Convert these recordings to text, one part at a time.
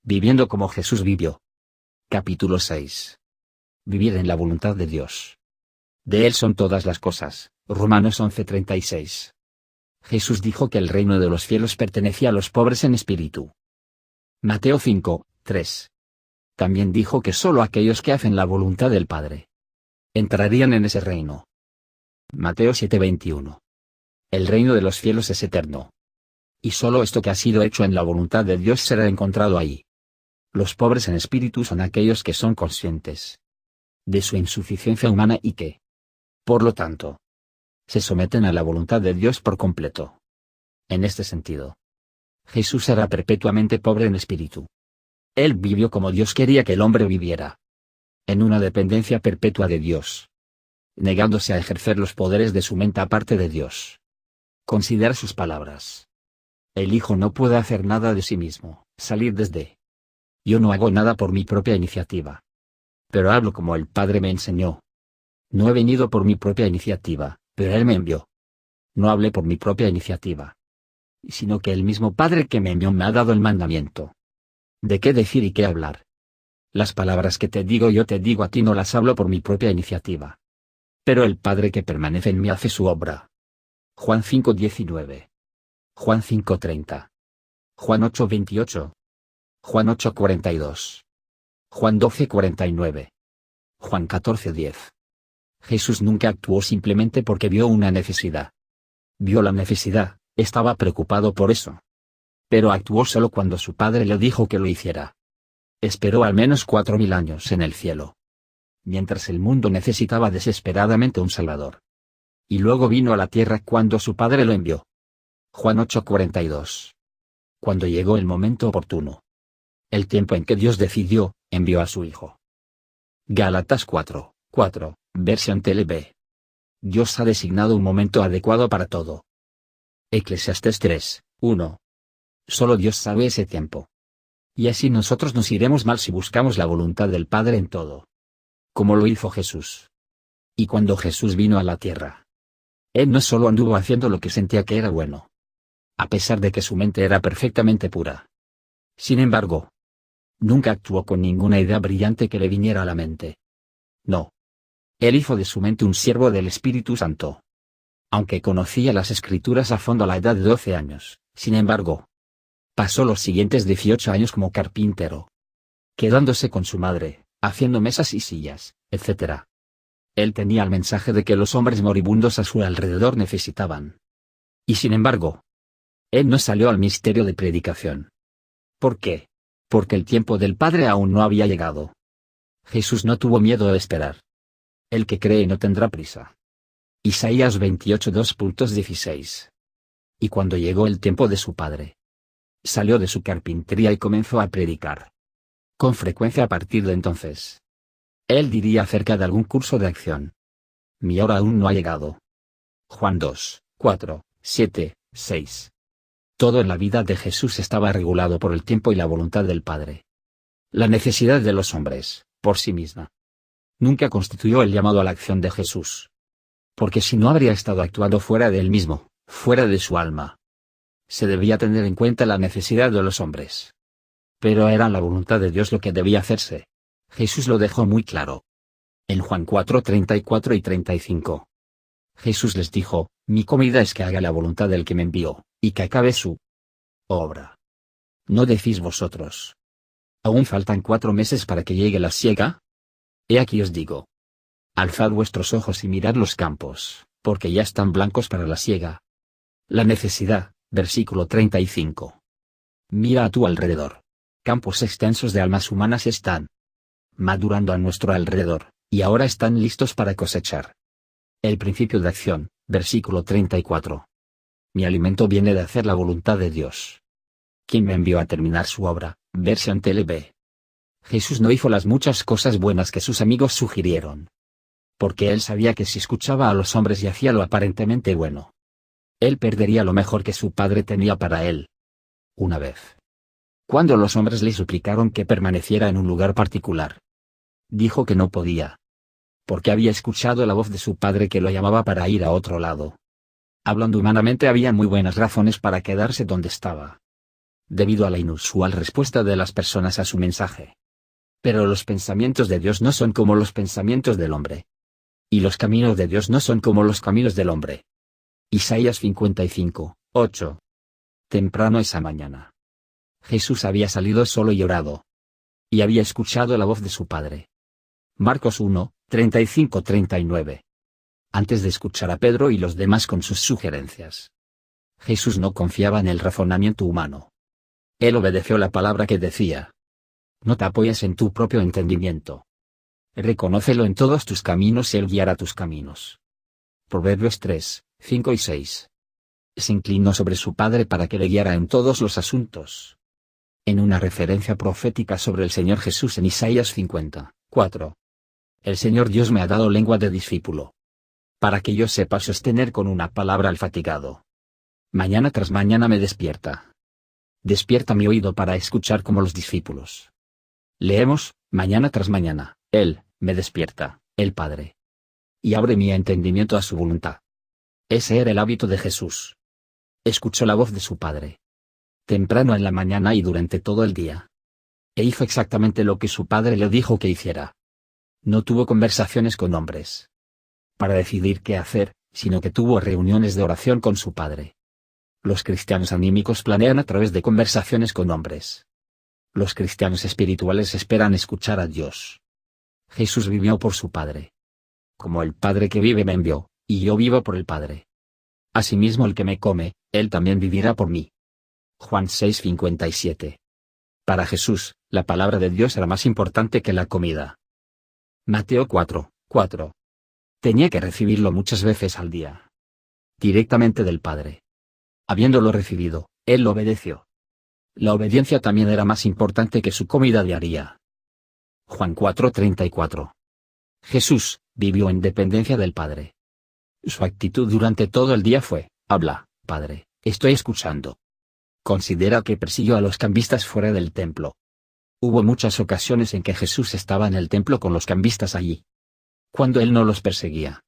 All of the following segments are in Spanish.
Viviendo como Jesús vivió. Capítulo 6. Vivir en la voluntad de Dios. De Él son todas las cosas. Romanos 11:36. Jesús dijo que el reino de los cielos pertenecía a los pobres en espíritu. Mateo 5:3. También dijo que sólo aquellos que hacen la voluntad del Padre entrarían en ese reino. Mateo 7:21. El reino de los cielos es eterno. Y sólo esto que ha sido hecho en la voluntad de Dios será encontrado ahí. Los pobres en espíritu son aquellos que son conscientes de su insuficiencia humana y que, por lo tanto, se someten a la voluntad de Dios por completo. En este sentido, Jesús era perpetuamente pobre en espíritu. Él vivió como Dios quería que el hombre viviera, en una dependencia perpetua de Dios, negándose a ejercer los poderes de su mente aparte de Dios. Considera sus palabras. El Hijo no puede hacer nada de sí mismo, salir desde. Yo no hago nada por mi propia iniciativa. Pero hablo como el Padre me enseñó. No he venido por mi propia iniciativa, pero Él me envió. No hablé por mi propia iniciativa, sino que el mismo Padre que me envió me ha dado el mandamiento. ¿De qué decir y qué hablar? Las palabras que te digo yo te digo a ti no las hablo por mi propia iniciativa. Pero el Padre que permanece en mí hace su obra. Juan 5:19. Juan 5:30. Juan 8:28. Juan 8:42. Juan 12:49. Juan 14:10. Jesús nunca actuó simplemente porque vio una necesidad. Vio la necesidad, estaba preocupado por eso. Pero actuó solo cuando su Padre le dijo que lo hiciera. Esperó al menos 4000 años en el cielo, mientras el mundo necesitaba desesperadamente un Salvador. Y luego vino a la tierra cuando su Padre lo envió. Juan 8:42. Cuando llegó el momento oportuno, el tiempo en que Dios decidió, envió a su Hijo. Gálatas 4:4, versión TLB. Dios ha designado un momento adecuado para todo. Eclesiastés 3:1. Solo Dios sabe ese tiempo. Y así nosotros nos iremos mal si buscamos la voluntad del Padre en todo. Como lo hizo Jesús. Y cuando Jesús vino a la tierra, Él no solo anduvo haciendo lo que sentía que era bueno, a pesar de que su mente era perfectamente pura. Sin embargo, nunca actuó con ninguna idea brillante que le viniera a la mente. No. Él hizo de su mente un siervo del Espíritu Santo. Aunque conocía las Escrituras a fondo a la edad de 12 años, sin embargo, pasó los siguientes 18 años como carpintero, quedándose con su madre, haciendo mesas y sillas, etc. Él tenía el mensaje de que los hombres moribundos a su alrededor necesitaban. Y sin embargo, él no salió al ministerio de predicación. ¿Por qué? Porque el tiempo del Padre aún no había llegado. Jesús no tuvo miedo de esperar. El que cree no tendrá prisa. Isaías 28:2.16. Y cuando llegó el tiempo de su Padre, salió de su carpintería y comenzó a predicar. Con frecuencia a partir de entonces, él diría acerca de algún curso de acción: mi hora aún no ha llegado. Juan 2:4-7-6. Todo en la vida de Jesús estaba regulado por el tiempo y la voluntad del Padre. La necesidad de los hombres, por sí misma, nunca constituyó el llamado a la acción de Jesús. Porque si no habría estado actuando fuera de él mismo, fuera de su alma. Se debía tener en cuenta la necesidad de los hombres. Pero era la voluntad de Dios lo que debía hacerse. Jesús lo dejó muy claro. En Juan 4:34 y 35. Jesús les dijo: mi comida es que haga la voluntad del que me envió, y que acabe su obra. ¿No decís vosotros: aún faltan 4 meses para que llegue la siega? He aquí os digo: alzad vuestros ojos y mirad los campos, porque ya están blancos para la siega. La necesidad, versículo 35. Mira a tu alrededor. Campos extensos de almas humanas están madurando a nuestro alrededor, y ahora están listos para cosechar. El principio de acción, versículo 34. Mi alimento viene de hacer la voluntad de Dios, quien me envió a terminar su obra, versión TLB. Jesús no hizo las muchas cosas buenas que sus amigos sugirieron, porque él sabía que si escuchaba a los hombres y hacía lo aparentemente bueno, él perdería lo mejor que su Padre tenía para él. Una vez, cuando los hombres le suplicaron que permaneciera en un lugar particular, dijo que no podía, porque había escuchado la voz de su Padre que lo llamaba para ir a otro lado. Hablando humanamente, había muy buenas razones para quedarse donde estaba. debido a la inusual respuesta de las personas a su mensaje. Pero los pensamientos de Dios no son como los pensamientos del hombre. Y los caminos de Dios no son como los caminos del hombre. Isaías 55, 8. Temprano esa mañana, Jesús había salido solo y orado. Y había escuchado la voz de su Padre. Marcos 1, 35-39. Antes de escuchar a Pedro y los demás con sus sugerencias, Jesús no confiaba en el razonamiento humano. Él obedeció la palabra que decía: no te apoyes en tu propio entendimiento. Reconócelo en todos tus caminos y Él guiará tus caminos. Proverbios 3, 5 y 6. Se inclinó sobre su Padre para que le guiara en todos los asuntos. En una referencia profética sobre el Señor Jesús en Isaías 50, 4. El Señor Dios me ha dado lengua de discípulo, para que yo sepa sostener con una palabra al fatigado. Mañana tras mañana me despierta. Despierta mi oído para escuchar como los discípulos. Leemos, mañana tras mañana, Él, me despierta, el Padre. Y abre mi entendimiento a su voluntad. Ese era el hábito de Jesús. Escuchó la voz de su Padre temprano en la mañana y durante todo el día. E hizo exactamente lo que su Padre le dijo que hiciera. No tuvo conversaciones con hombres para decidir qué hacer, sino que tuvo reuniones de oración con su Padre. Los cristianos anímicos planean a través de conversaciones con hombres. Los cristianos espirituales esperan escuchar a Dios. Jesús vivió por su Padre. Como el Padre que vive me envió, y yo vivo por el Padre. Asimismo el que me come, él también vivirá por mí. Juan 6:57. Para Jesús, la palabra de Dios era más importante que la comida. Mateo 4, 4. Tenía que recibirlo muchas veces al día, directamente del Padre. Habiéndolo recibido, él lo obedeció. La obediencia también era más importante que su comida diaria. Juan 4:34. Jesús vivió en dependencia del Padre. Su actitud durante todo el día fue: habla, Padre, estoy escuchando. Considera que persiguió a los cambistas fuera del templo. Hubo muchas ocasiones en que Jesús estaba en el templo con los cambistas allí, cuando él no los perseguía.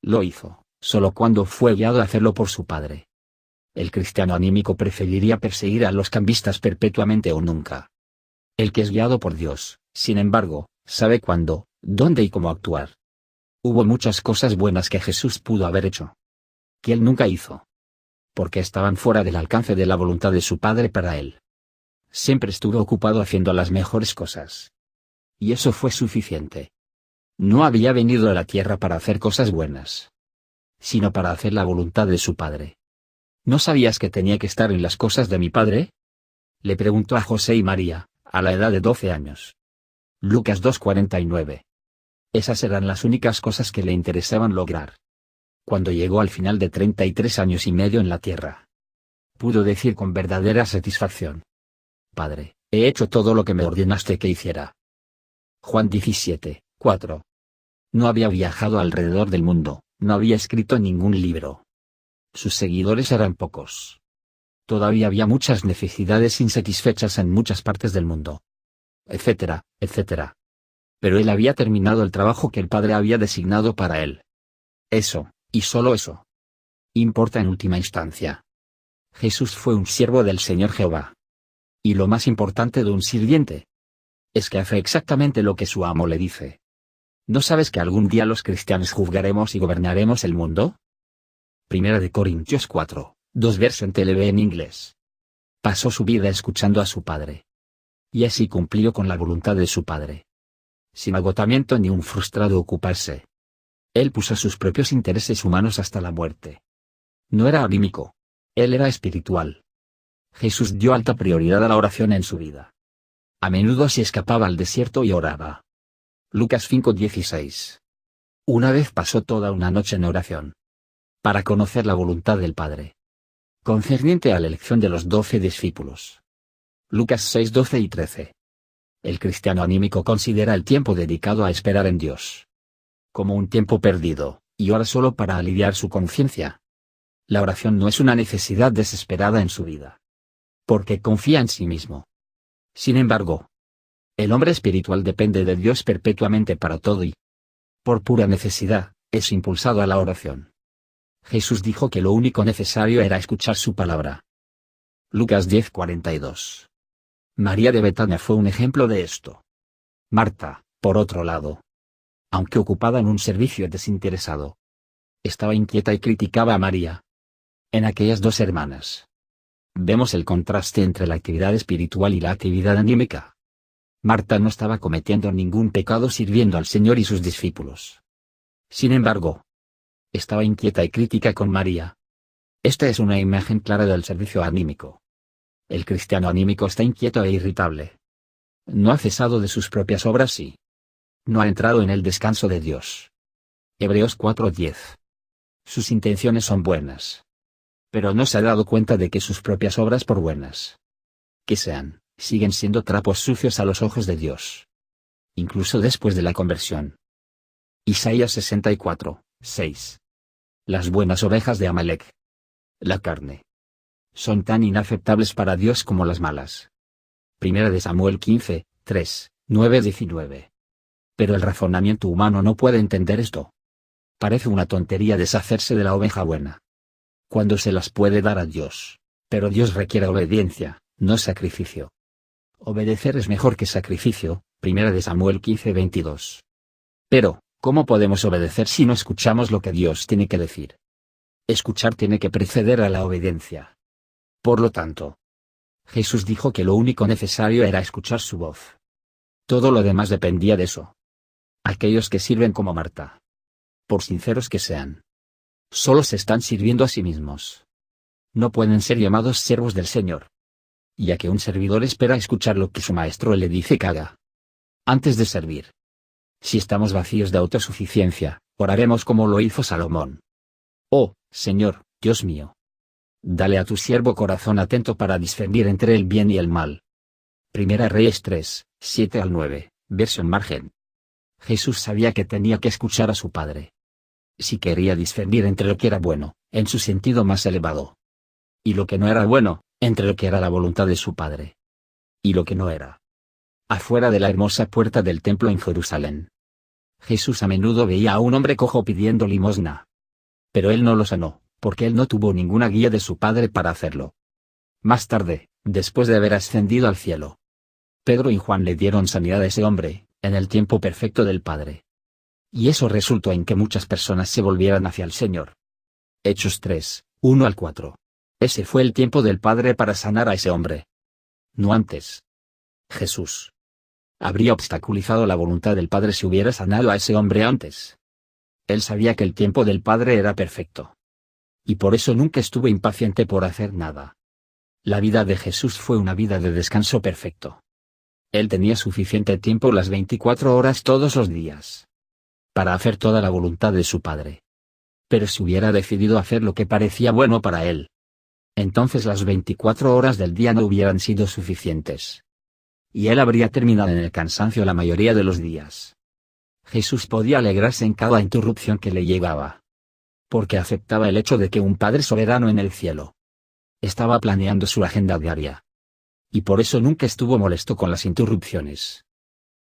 Lo hizo, solo cuando fue guiado a hacerlo por su Padre. El cristiano anímico preferiría perseguir a los cambistas perpetuamente o nunca. El que es guiado por Dios, sin embargo, sabe cuándo, dónde y cómo actuar. Hubo muchas cosas buenas que Jesús pudo haber hecho, que él nunca hizo, porque estaban fuera del alcance de la voluntad de su Padre para él. Siempre estuvo ocupado haciendo las mejores cosas. Y eso fue suficiente. No había venido a la tierra para hacer cosas buenas, sino para hacer la voluntad de su Padre. ¿No sabías que tenía que estar en las cosas de mi Padre?, le preguntó a José y María, a la edad de 12 años. Lucas 2:49. Esas eran las únicas cosas que le interesaban lograr. Cuando llegó al final de 33 años y medio en la tierra, pudo decir con verdadera satisfacción: Padre, he hecho todo lo que me ordenaste que hiciera. Juan 17:4. No había viajado alrededor del mundo, no había escrito ningún libro. Sus seguidores eran pocos. Todavía había muchas necesidades insatisfechas en muchas partes del mundo, etcétera, etcétera. Pero él había terminado el trabajo que el Padre había designado para él. Eso, y solo eso, importa en última instancia. Jesús fue un siervo del Señor Jehová. Y lo más importante de un sirviente es que hace exactamente lo que su amo le dice. ¿No sabes que algún día los cristianos juzgaremos y gobernaremos el mundo? Primera de Corintios 4, 2 verso en TLB en inglés. Pasó su vida escuchando a su Padre. Y así cumplió con la voluntad de su Padre, sin agotamiento ni un frustrado ocuparse. Él puso sus propios intereses humanos hasta la muerte. No era anímico. Él era espiritual. Jesús dio alta prioridad a la oración en su vida. A menudo se escapaba al desierto y oraba. Lucas 5:16. Una vez pasó toda una noche en oración, para conocer la voluntad del Padre, concerniente a la elección de los 12 discípulos. Lucas 6:12 y 13. El cristiano anímico considera el tiempo dedicado a esperar en Dios como un tiempo perdido, y ora solo para aliviar su conciencia. La oración no es una necesidad desesperada en su vida, porque confía en sí mismo. Sin embargo, el hombre espiritual depende de Dios perpetuamente para todo y, por pura necesidad, es impulsado a la oración. Jesús dijo que lo único necesario era escuchar su palabra. Lucas 10:42. María de Betania fue un ejemplo de esto. Marta, por otro lado, aunque ocupada en un servicio desinteresado, estaba inquieta y criticaba a María. En aquellas dos hermanas vemos el contraste entre la actividad espiritual y la actividad anímica. Marta no estaba cometiendo ningún pecado sirviendo al Señor y sus discípulos. Sin embargo, estaba inquieta y crítica con María. Esta es una imagen clara del servicio anímico. El cristiano anímico está inquieto e irritable. No ha cesado de sus propias obras y no ha entrado en el descanso de Dios. Hebreos 4:10. Sus intenciones son buenas, pero no se ha dado cuenta de que sus propias obras, por buenas que sean, siguen siendo trapos sucios a los ojos de Dios, incluso después de la conversión. Isaías 64:6. Las buenas ovejas de Amalek, la carne, son tan inaceptables para Dios como las malas. Primera de Samuel 15:3, 9-19. Pero el razonamiento humano no puede entender esto. Parece una tontería deshacerse de la oveja buena, cuando se las puede dar a Dios, pero Dios requiere obediencia, no sacrificio. Obedecer es mejor que sacrificio, Primera de Samuel 15:22. Pero, ¿cómo podemos obedecer si no escuchamos lo que Dios tiene que decir? Escuchar tiene que preceder a la obediencia. Por lo tanto, Jesús dijo que lo único necesario era escuchar su voz. Todo lo demás dependía de eso. Aquellos que sirven como Marta, por sinceros que sean, solo se están sirviendo a sí mismos. No pueden ser llamados siervos del Señor, ya que un servidor espera escuchar lo que su maestro le dice que haga antes de servir. Si estamos vacíos de autosuficiencia, oraremos como lo hizo Salomón. Oh, Señor, Dios mío, dale a tu siervo corazón atento para discernir entre el bien y el mal. Primera Reyes 3, 7-9, verso en margen. Jesús sabía que tenía que escuchar a su Padre. Si quería discernir entre lo que era bueno, en su sentido más elevado, y lo que no era bueno, entre lo que era la voluntad de su Padre, y lo que no era, afuera de la hermosa puerta del templo en Jerusalén, Jesús a menudo veía a un hombre cojo pidiendo limosna. Pero él no lo sanó, porque él no tuvo ninguna guía de su Padre para hacerlo. Más tarde, después de haber ascendido al cielo, Pedro y Juan le dieron sanidad a ese hombre, en el tiempo perfecto del Padre. Y eso resultó en que muchas personas se volvieran hacia el Señor. Hechos 3, 1-4. Ese fue el tiempo del Padre para sanar a ese hombre. No antes. Jesús habría obstaculizado la voluntad del Padre si hubiera sanado a ese hombre antes. Él sabía que el tiempo del Padre era perfecto. Y por eso nunca estuvo impaciente por hacer nada. La vida de Jesús fue una vida de descanso perfecto. Él tenía suficiente tiempo las 24 horas todos los días para hacer toda la voluntad de su Padre. Pero si hubiera decidido hacer lo que parecía bueno para él, entonces las 24 horas del día no hubieran sido suficientes. Y él habría terminado en el cansancio la mayoría de los días. Jesús podía alegrarse en cada interrupción que le llegaba, porque aceptaba el hecho de que un Padre soberano en el cielo estaba planeando su agenda diaria. Y por eso nunca estuvo molesto con las interrupciones.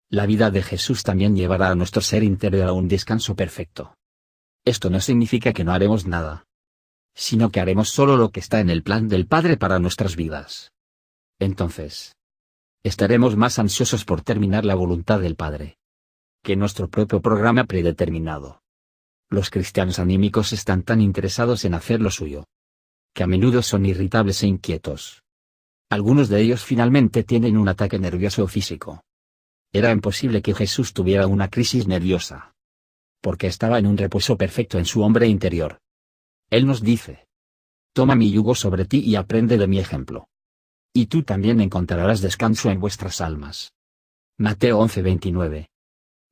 La vida de Jesús también llevará a nuestro ser interior a un descanso perfecto. Esto no significa que no haremos nada, sino que haremos solo lo que está en el plan del Padre para nuestras vidas. Entonces, estaremos más ansiosos por terminar la voluntad del Padre que nuestro propio programa predeterminado. Los cristianos anímicos están tan interesados en hacer lo suyo, que a menudo son irritables e inquietos. Algunos de ellos finalmente tienen un ataque nervioso o físico. Era imposible que Jesús tuviera una crisis nerviosa, porque estaba en un reposo perfecto en su hombre interior. Él nos dice: toma mi yugo sobre ti y aprende de mi ejemplo, y tú también encontrarás descanso en vuestras almas. Mateo 11:29.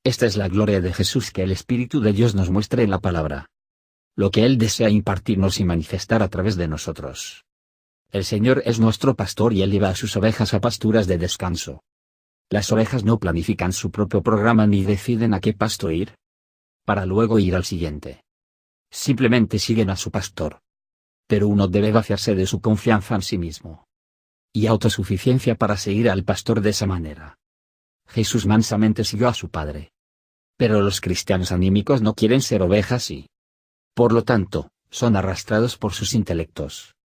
Esta es la gloria de Jesús, que el Espíritu de Dios nos muestre en la palabra lo que Él desea impartirnos y manifestar a través de nosotros. El Señor es nuestro pastor y Él lleva a sus ovejas a pasturas de descanso. Las ovejas no planifican su propio programa ni deciden a qué pasto ir para luego ir al siguiente. Simplemente siguen a su pastor. Pero uno debe vaciarse de su confianza en sí mismo y autosuficiencia para seguir al pastor de esa manera. Jesús mansamente siguió a su Padre. Pero los cristianos anímicos no quieren ser ovejas y, por lo tanto, son arrastrados por sus intelectos.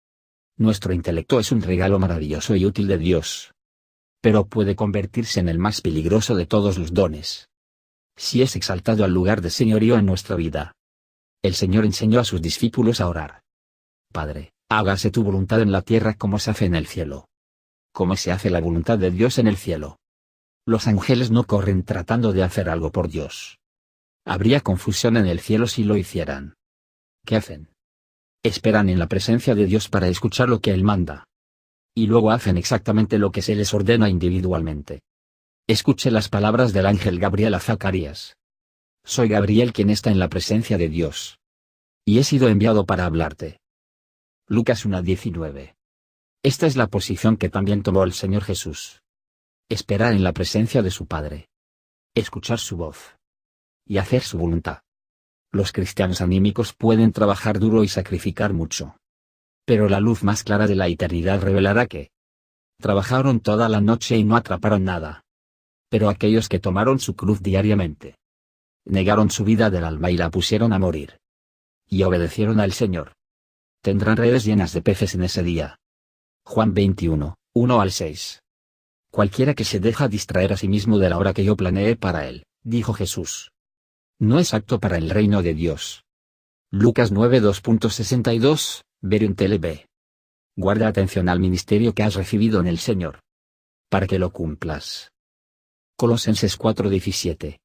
Nuestro intelecto es un regalo maravilloso y útil de Dios. Pero puede convertirse en el más peligroso de todos los dones. Si es exaltado al lugar de señorío en nuestra vida. El Señor enseñó a sus discípulos a orar. Padre, hágase tu voluntad en la tierra como se hace en el cielo. ¿Cómo se hace la voluntad de Dios en el cielo? Los ángeles no corren tratando de hacer algo por Dios. Habría confusión en el cielo si lo hicieran. ¿Qué hacen? Esperan en la presencia de Dios para escuchar lo que Él manda. Y luego hacen exactamente lo que se les ordena individualmente. Escuche las palabras del ángel Gabriel a Zacarías. Soy Gabriel quien está en la presencia de Dios. Y he sido enviado para hablarte. Lucas 1:19. Esta es la posición que también tomó el Señor Jesús. Esperar en la presencia de su Padre. Escuchar su voz. Y hacer su voluntad. Los cristianos anímicos pueden trabajar duro y sacrificar mucho. Pero la luz más clara de la eternidad revelará que trabajaron toda la noche y no atraparon nada. Pero aquellos que tomaron su cruz diariamente, negaron su vida del alma y la pusieron a morir, y obedecieron al Señor, tendrán redes llenas de peces en ese día. Juan 21, 1-6. Cualquiera que se deja distraer a sí mismo de la hora que yo planeé para él, dijo Jesús, no es apto para el reino de Dios. Lucas 9:2.62, Verium TLB. Guarda atención al ministerio que has recibido en el Señor, para que lo cumplas. Colosenses 4:17.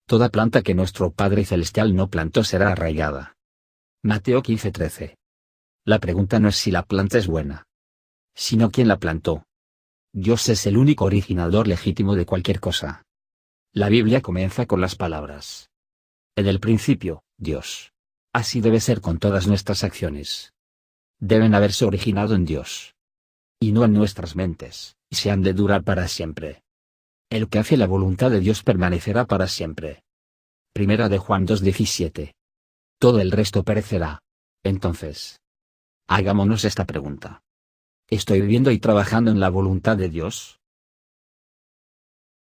Toda planta que nuestro Padre Celestial no plantó será arraigada. Mateo 15:13. La pregunta no es si la planta es buena, sino quién la plantó. Dios es el único originador legítimo de cualquier cosa. La Biblia comienza con las palabras: en el principio, Dios. Así debe ser con todas nuestras acciones. Deben haberse originado en Dios, y no en nuestras mentes, y se han de durar para siempre. El que hace la voluntad de Dios permanecerá para siempre. Primera de Juan 2:17. Todo el resto perecerá. Entonces, hagámonos esta pregunta. ¿Estoy viviendo y trabajando en la voluntad de Dios?